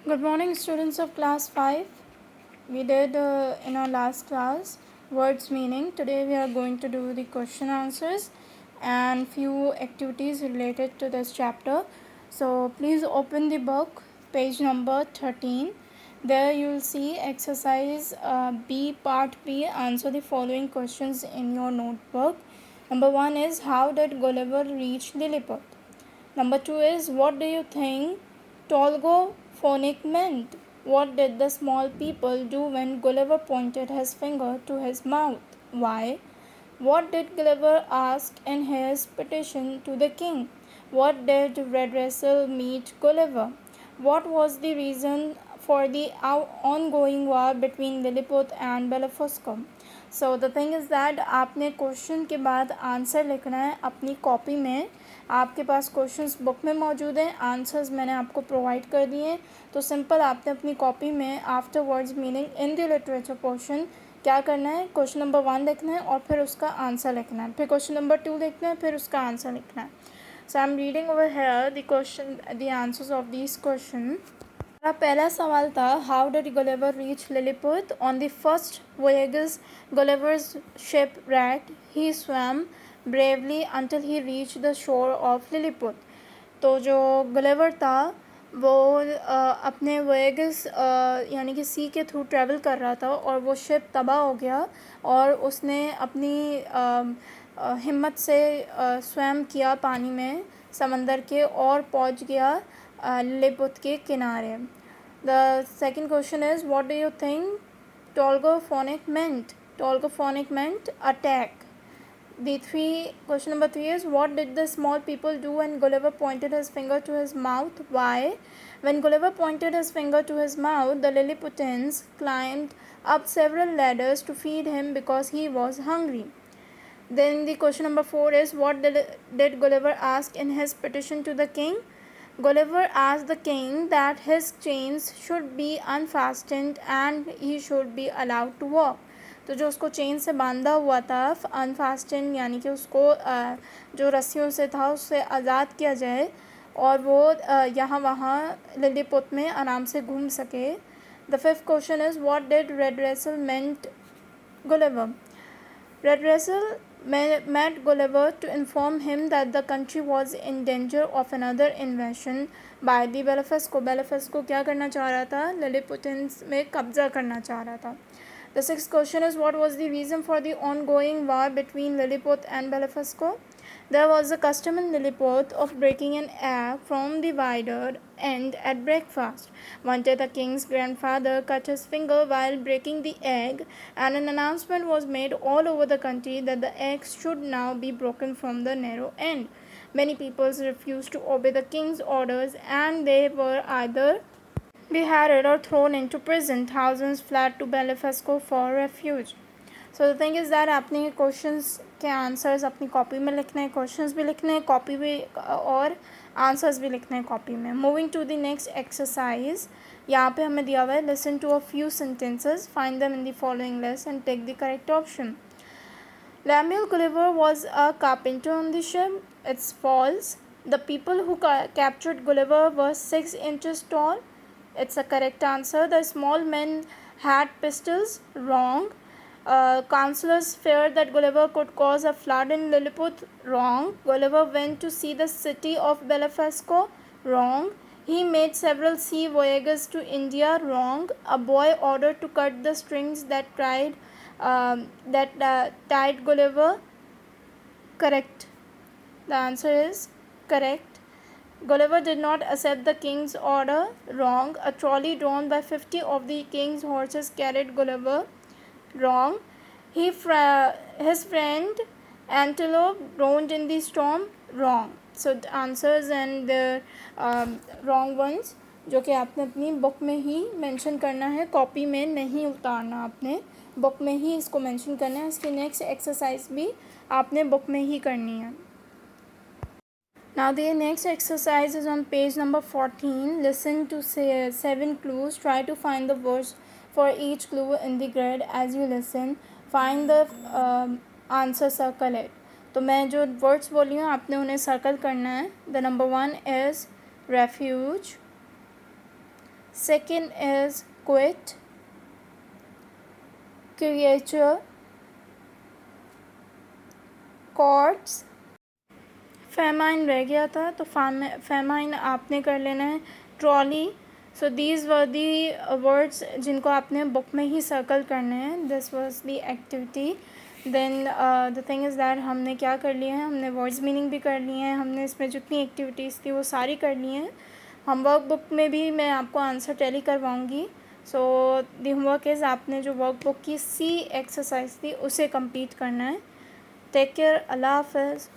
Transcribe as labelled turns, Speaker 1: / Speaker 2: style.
Speaker 1: Good morning, students of class 5. We did in our last class words meaning. Today we are going to do the question answers and few activities related to this chapter. So please open the book, page number 13. There you will see exercise B, part B. Answer the following questions in your notebook. Number 1 is, how did Gulliver reach Lilliput? Number 2 is, what do you think Tolgophonic meant? What did the small people do when Gulliver pointed his finger to his mouth? Why? What did Gulliver ask in his petition to the king? What did Redrussell meet Gulliver? What was the reason for the ongoing war between Lilliput and Bellefondsku? So the thing is that आपने question के बाद answer लिखना है अपनी copy में. आपके पास questions book में मौजूद हैं, आंसर्स मैंने आपको प्रोवाइड कर दिए हैं. तो सिंपल आपने अपनी कॉपी में after words meaning in the literature portion क्या करना है, क्वेश्चन नंबर 1 लिखना है और फिर उसका आंसर लिखना है, फिर क्वेश्चन नंबर 2 लिखना है, फिर उसका आंसर लिखना है. So I am reading over here the answers of this question. मेरा पहला सवाल था, how did Gulliver reach Lilliput? On the first voyage Gulliver's ship wrecked. He swam bravely until he reached the shore of Lilliput. तो जो Gulliver था वो अपने वोएगस यानी कि सी के थ्रू ट्रैवल कर रहा था और वो शिप तबाह हो गया और उसने अपनी हिम्मत से स्वयं किया पानी में समंदर के और पहुंच गया लिलिपुट के किनारे. The second question is, what do you think Tolgophonic meant? Tolgophonic meant attack. Question number 3 is, what did the small people do when Gulliver pointed his finger to his mouth? Why? When Gulliver pointed his finger to his mouth, the Lilliputians climbed up several ladders to feed him because he was hungry. Then the question number 4 is, what did Gulliver ask in his petition to the king? Gulliver asked the king that his chains should be unfastened and he should be allowed to walk. तो जो उसको chain से बांधा हुआ था अनफास्टेंड यानी कि उसको जो रस्सियों से था उससे आज़ाद किया जाए और वो यहाँ वहाँ लिलिपुट में आराम से घूम सके. The fifth question is, what did Reldresal met Gulliver? Redrussell met Gulliver to inform him that the country was in danger of another invasion by the Bellefondsku. Bellefondsku क्या करना चाह रहा था? Lilliputians में कब्जा करना चाह रहा था. The sixth question is, what was the reason for the ongoing war between Lilliput and Bellefondsku? There was a custom in Lilliput of breaking an egg from the wider end at breakfast. One day the king's grandfather cut his finger while breaking the egg, and an announcement was made all over the country that the egg should now be broken from the narrow end. Many people refused to obey the king's orders, and they were either beheaded or thrown into prison. Thousands fled to Bellefondsku for refuge. So the thing is that आपने questions के answers अपनी copy में लिखने हैं, questions भी लिखने हैं copy भी और आंसर्स भी लिखने हैं कॉपी में. Moving to the next exercise. यहाँ पे हमें दिया हुआ है, listen to a few sentences, find them in the following list and take the correct option. Lemuel Gulliver was a carpenter on the ship. It's false. The people who captured Gulliver were 6 inches tall. It's a correct answer. The small men had pistols. Wrong. Councillors feared that Gulliver could cause a flood in Lilliput. Wrong. Gulliver went to see the city of Bellefondsku. Wrong. He made several sea voyages to India. Wrong. A boy ordered to cut the strings that tied Gulliver. Correct. The answer is correct. Gulliver did not accept the king's order. Wrong. A trolley drawn by 50 of the king's horses carried Gulliver. Wrong. His friend Antelope drowned in the storm. Wrong. So the answers and the wrong ones जो कि आपने अपनी book में ही mention करना है, copy में नहीं उतारना, आपने बुक में ही इसको मेंशन करना है. इसकी नेक्स्ट एक्सरसाइज भी आपने बुक में ही करनी है. Now the next exercise is on page number 14. Listen to 7 clues. Try to find the words for each clue in the grid as you listen. Find the answer, circle it. तो मैं जो words बोली हूँ आपने उन्हें circle करना है. The number 1 is refuge. Second is quit, creature, courts. Famine रह गया था तो फेमाइन आपने कर लेना है. Trolley. So these were the words जिनको आपने बुक में ही सर्कल करने हैं. This was the activity. Then the thing is that हमने क्या कर लिया है, हमने वर्ड्स मीनिंग भी कर लिए हैं, हमने इसमें जितनी एक्टिविटीज़ थी वो सारी कर ली हैं. होमवर्क बुक में भी मैं आपको आंसर टैली करवाऊँगी. सो दी होमवर्क इज़ आपने जो वर्क बुक की सी एक्सरसाइज थी उसे कंप्लीट करना है. Take care. अल्लाह हाफ़िज़.